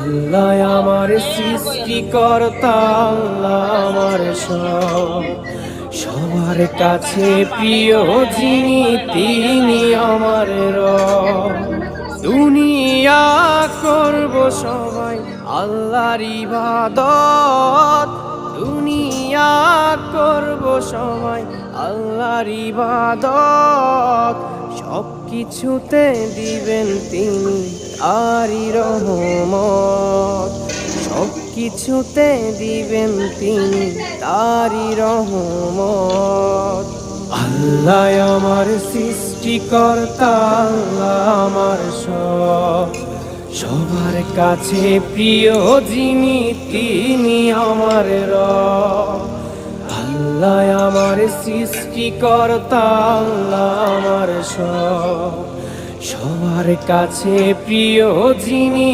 আল্লাহ আমার সৃষ্টিকর্তা, আল্লাহ আমার সব, সবার কাছে প্রিয় যিনি তিনি আমার রব। দুনিয়া করব সবাই আল্লাহর ইবাদত, দুনিয়া করব সবাই আল্লাহর ইবাদত, সব কিছুতে দিবেন তিনি তারই রহমত, সব কিছুতে দিবেন তিনি তারই রহমত। আল্লাহ আমার সৃষ্টিকর্তা, আল্লাহ আমার সব, সবার কাছে প্রিয় যিনি তিনি আমার রব। আল্লাহ আমার সৃষ্টিকর্তা, আল্লাহ আমার সব, সবার কাছে প্রিয় যিনি